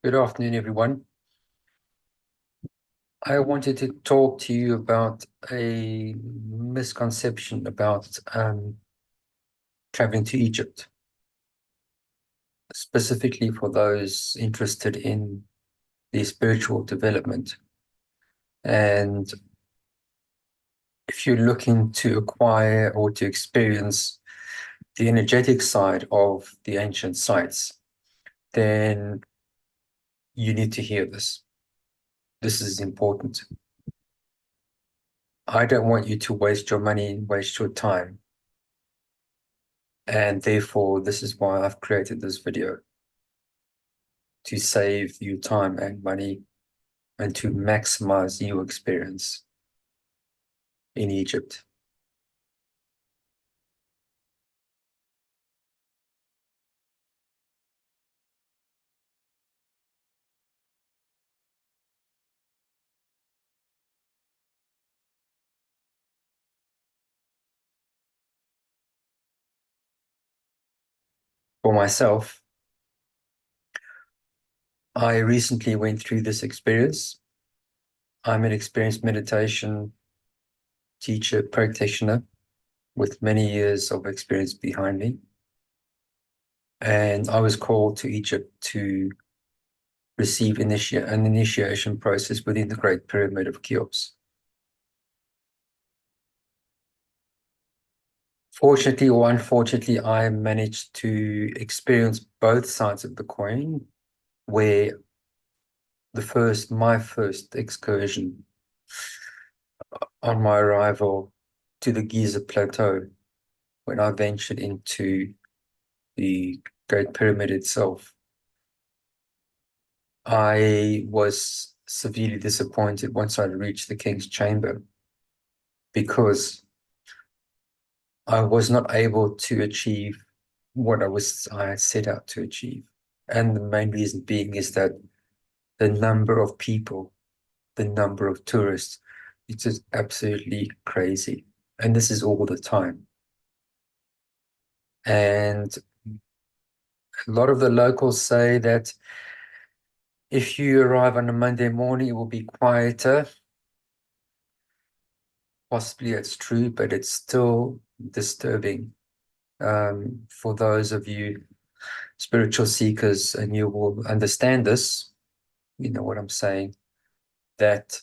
Good afternoon, everyone. I wanted to talk to you about a misconception about traveling to Egypt, specifically for those interested in the spiritual development. And if you're looking to acquire or to experience the energetic side of the ancient sites, then you need to hear this. This is important. I don't want you to waste your money, waste your time. And therefore, this is why I've created this video, to save you time and money and to maximize your experience in Egypt. For myself, I recently went through this experience. I'm an experienced meditation teacher, practitioner with many years of experience behind me. And I was called to Egypt to receive an initiation process within the Great Pyramid of Cheops. Fortunately or unfortunately, I managed to experience both sides of the coin, where my first excursion on my arrival to the Giza Plateau, when I ventured into the Great Pyramid itself, I was severely disappointed once I reached the King's Chamber, because I was not able to achieve what I had set out to achieve. And the main reason being is that the number of people, the number of tourists, it's just absolutely crazy. And this is all the time. And a lot of the locals say that if you arrive on a Monday morning, it will be quieter. Possibly it's true, but it's still disturbing. For those of you spiritual seekers, and you will understand this, you know what I'm saying, that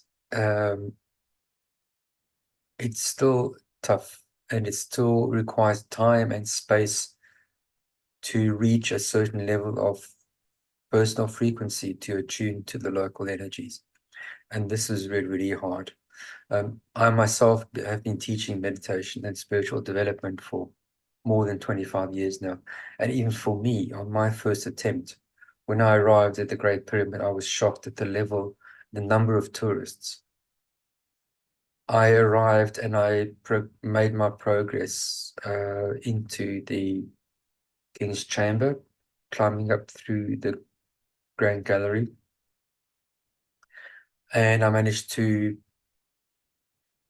it's still tough, and it still requires time and space to reach a certain level of personal frequency to attune to the local energies. And this is really, really hard. I myself have been teaching meditation and spiritual development for more than 25 years now. And even for me, on my first attempt, when I arrived at the Great Pyramid, I was shocked at the number of tourists. I arrived and I made my progress into the King's Chamber, climbing up through the Grand Gallery. And I managed to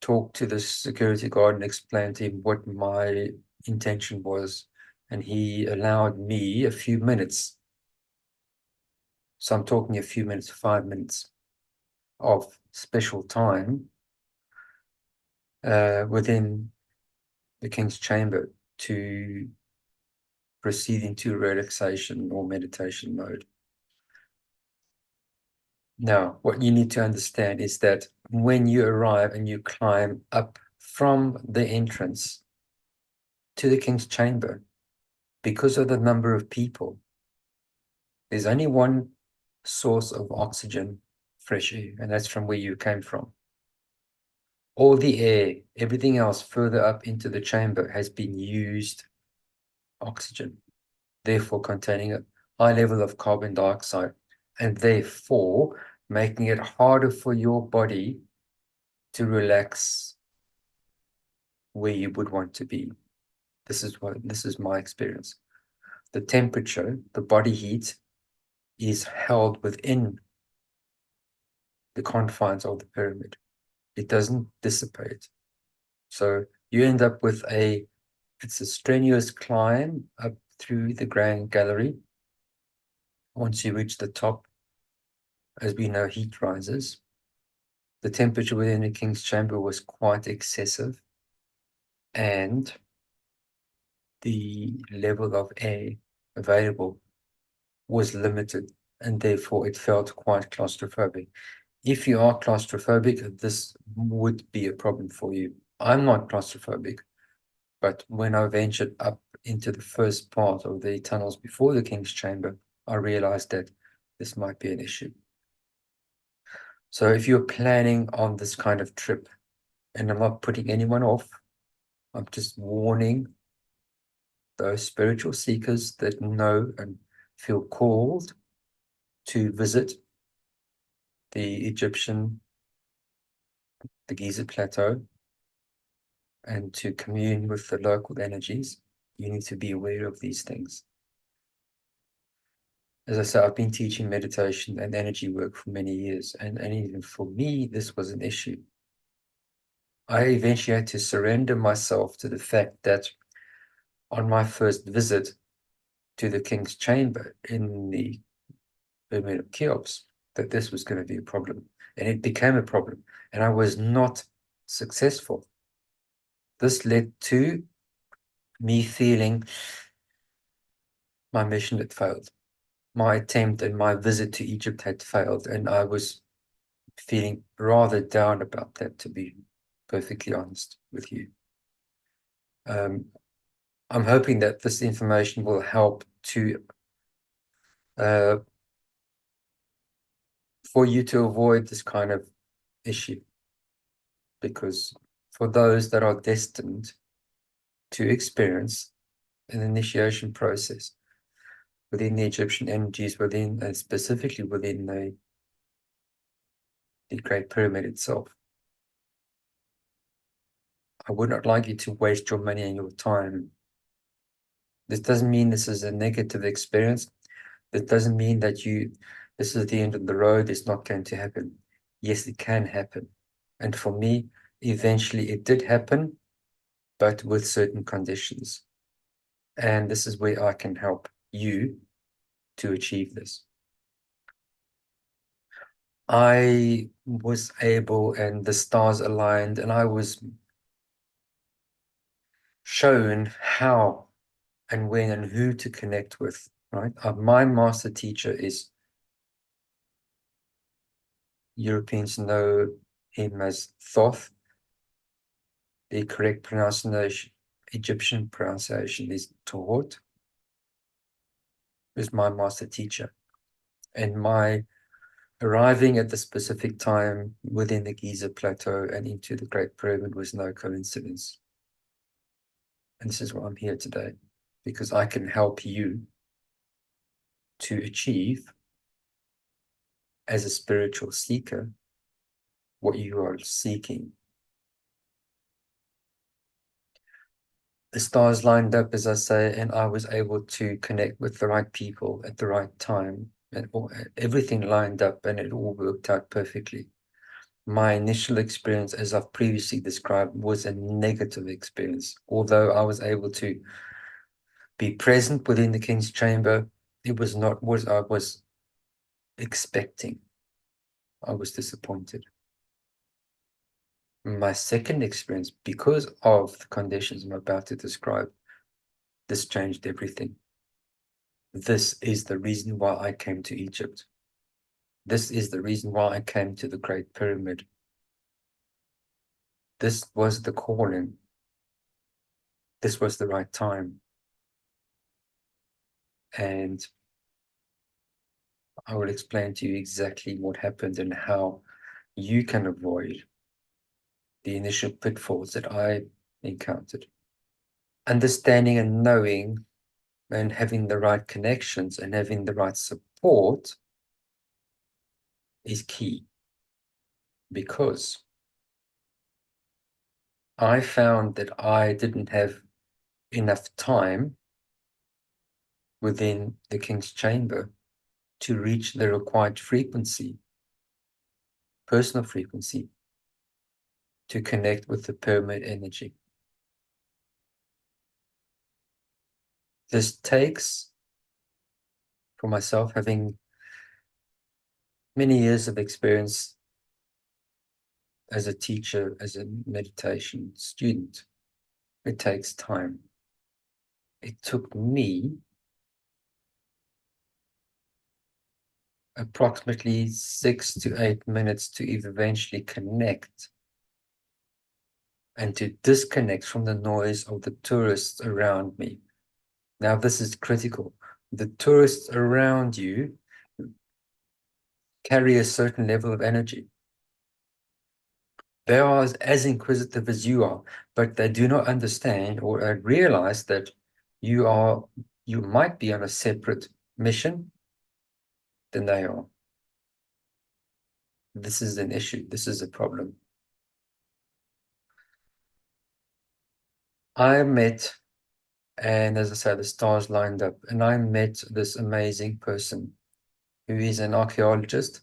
talk to the security guard and explain to him what my intention was. And he allowed me a few minutes. So I'm talking a few minutes, 5 minutes of special time within the King's Chamber to proceed into relaxation or meditation mode. Now, what you need to understand is that when you arrive and you climb up from the entrance to the King's Chamber, because of the number of people, there's only one source of oxygen, fresh air, and that's from where you came from. All the air, everything else further up into the chamber has been used oxygen, therefore containing a high level of carbon dioxide, and therefore making it harder for your body to relax where you would want to be. This is my experience. The temperature, the body heat, is held within the confines of the pyramid. It doesn't dissipate. So you end up with it's a strenuous climb up through the Grand Gallery. Once you reach the top, as we know, heat rises. The temperature within the king's chamber was quite excessive, and the level of air available was limited, and therefore it felt quite claustrophobic. If you are claustrophobic, this would be a problem for you. I'm not claustrophobic, but when I ventured up into the first part of the tunnels before the king's chamber, I realized that this might be an issue. So if you're planning on this kind of trip, and I'm not putting anyone off, I'm just warning those spiritual seekers that know and feel called to visit the Giza Plateau, and to commune with the local energies. You need to be aware of these things. As I said, I've been teaching meditation and energy work for many years, and even for me, this was an issue. I eventually had to surrender myself to the fact that on my first visit to the king's chamber in the Pyramid of Cheops, that this was going to be a problem. And it became a problem, and I was not successful. This led to me feeling my mission had failed. My attempt and my visit to Egypt had failed, and I was feeling rather down about that, to be perfectly honest with you. I'm hoping that this information will help to for you to avoid this kind of issue, because for those that are destined to experience an initiation process within the Egyptian energies, within and specifically within the Great Pyramid itself, I would not like you to waste your money and your time. This doesn't mean this is a negative experience. It doesn't mean that this is the end of the road, it's not going to happen. Yes, it can happen. And for me, eventually it did happen, but with certain conditions. And this is where I can help you to achieve this. I was able, and the stars aligned, and I was shown how and when and who to connect with, right? My master teacher is, Europeans know him as Thoth. The correct pronunciation, Egyptian pronunciation, is Tohot, who's my master teacher. And my arriving at the specific time within the Giza Plateau and into the Great Pyramid was no coincidence. And this is why I'm here today, because I can help you to achieve, as a spiritual seeker, what you are seeking. The stars lined up, as I say, and I was able to connect with the right people at the right time, and everything lined up, and it all worked out perfectly. My initial experience, as I've previously described, was a negative experience. Although I was able to be present within the king's chamber, it was not what I was expecting. I was disappointed. My second experience, because of the conditions I'm about to describe, this changed everything. This is the reason why I came to Egypt. This is the reason why I came to the Great Pyramid. This was the calling. This was the right time. And I will explain to you exactly what happened and how you can avoid the initial pitfalls that I encountered. Understanding and knowing and having the right connections and having the right support is key, because I found that I didn't have enough time within the king's chamber to reach the required frequency, personal frequency, to connect with the pyramid energy. This takes, for myself, having many years of experience as a teacher, as a meditation student. It takes time. It took me approximately 6 to 8 minutes to eventually connect and to disconnect from the noise of the tourists around me. Now, this is critical. The tourists around you carry a certain level of energy. They are as inquisitive as you are, but they do not understand or realize that you might be on a separate mission than they are. This is an issue. This is a problem. I met, and as I said, the stars lined up, and I met this amazing person who is an archaeologist,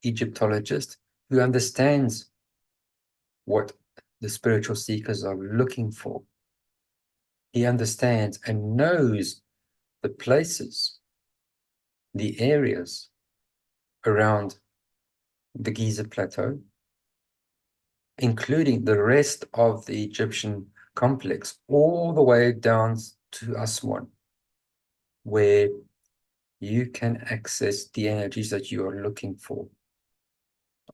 Egyptologist, who understands what the spiritual seekers are looking for. He understands and knows the places, the areas around the Giza Plateau, including the rest of the Egyptian complex, all the way down to Aswan, where you can access the energies that you are looking for.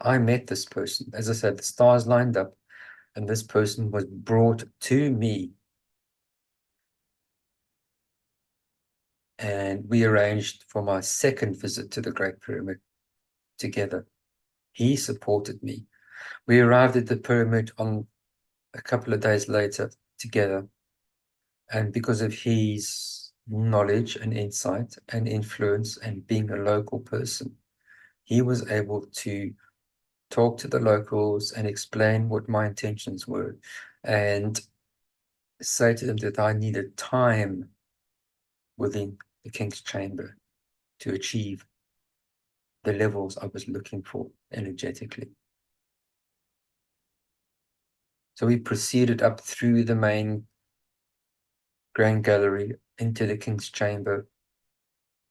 I met this person. As I said, the stars lined up, and this person was brought to me. And we arranged for my second visit to the Great Pyramid together. He supported me. We arrived at the pyramid on a couple of days later together. And because of his knowledge and insight and influence and being a local person, he was able to talk to the locals and explain what my intentions were and say to them that I needed time within the King's Chamber to achieve the levels I was looking for energetically. So we proceeded up through the main Grand Gallery into the King's Chamber.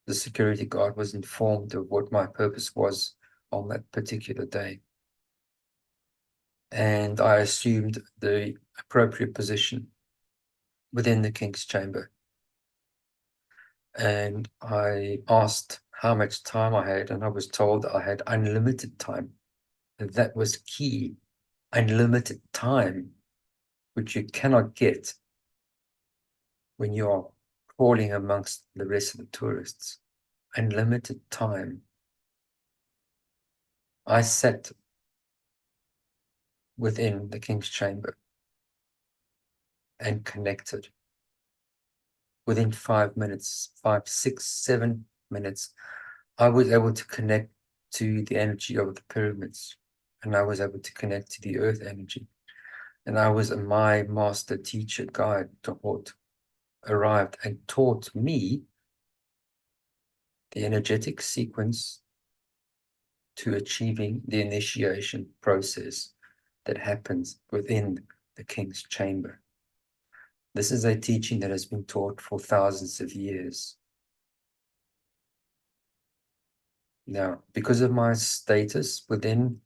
The security guard was informed of what my purpose was on that particular day. And I assumed the appropriate position within the King's Chamber. And I asked how much time I had, and I was told I had unlimited time. And that was key. Unlimited time, which you cannot get when you are crawling amongst the rest of the tourists. Unlimited time. I sat within the King's Chamber and connected. Within 5 minutes, 5, 6, 7 minutes, I was able to connect to the energy of the pyramids, and I was able to connect to the earth energy. And my master teacher guide, Tohot, arrived and taught me the energetic sequence to achieving the initiation process that happens within the King's Chamber. This is a teaching that has been taught for thousands of years. Now, because of my status within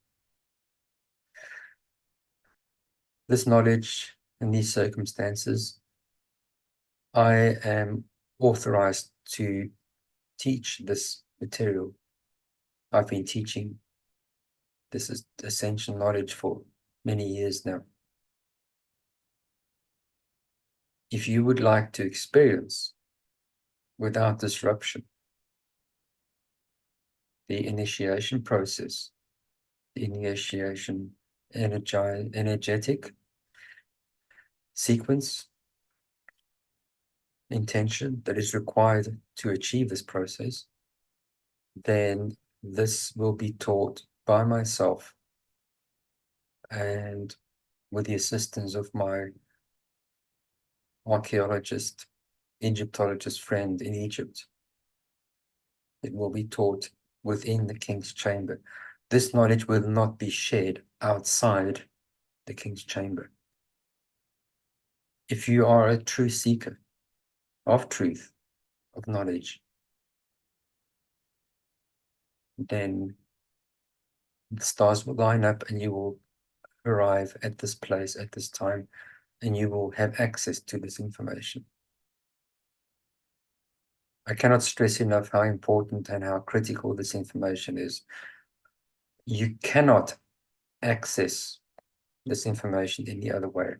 this knowledge and these circumstances, I am authorized to teach this material. I've been teaching this essential knowledge for many years now. If you would like to experience without disruption the initiation process, the initiation energetic sequence, intention that is required to achieve this process, then this will be taught by myself and with the assistance of my archaeologist, Egyptologist friend in Egypt. It will be taught within the King's Chamber. This knowledge will not be shared outside the King's Chamber. If you are a true seeker of truth, of knowledge, then The stars will line up and you will arrive at this place at this time, and you will have access to this information. I cannot stress enough how important and how critical this information is. You cannot access this information any other way.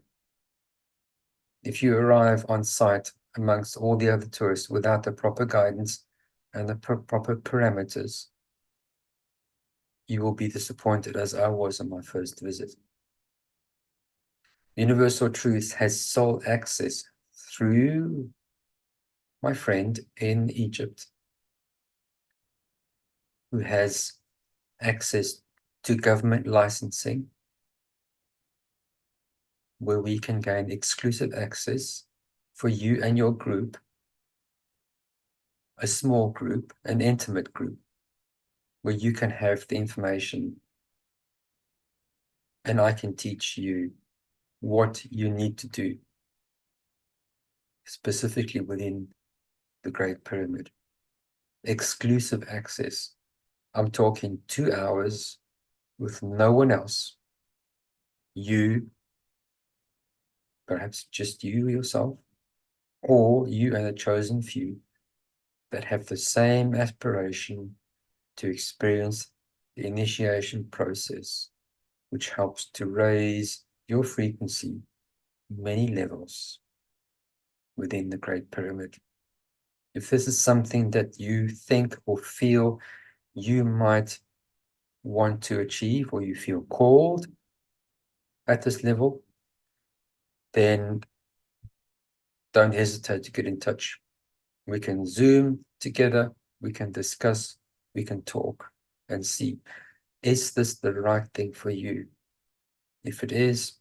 If you arrive on site amongst all the other tourists without the proper guidance and the proper parameters, you will be disappointed, as I was on my first visit. Universal Truths has sole access through my friend in Egypt, who has access to government licensing, where we can gain exclusive access for you and your group, a small group, an intimate group, where you can have the information and I can teach you what you need to do specifically within the Great Pyramid. Exclusive access. I'm talking 2 hours with no one else. You, perhaps just you yourself, or you and a chosen few that have the same aspiration to experience the initiation process, which helps to raise your frequency many levels within the Great Pyramid. If this is something that you think or feel you might want to achieve, or you feel called at this level, then don't hesitate to get in touch. We can Zoom together, we can discuss, we can talk and see, is this the right thing for you? If it is,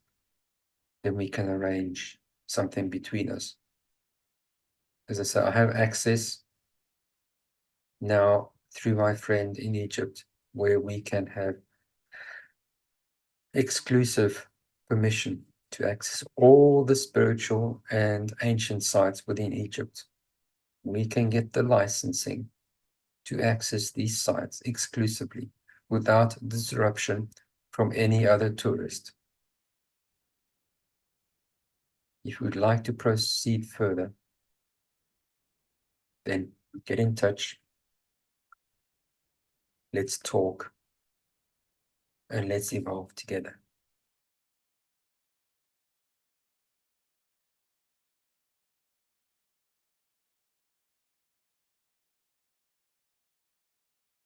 then we can arrange something between us. As I said, I have access now through my friend in Egypt, where we can have exclusive permission to access all the spiritual and ancient sites within Egypt. We can get the licensing to access these sites exclusively without disruption from any other tourist. If you would like to proceed further, then get in touch. Let's talk and let's evolve together.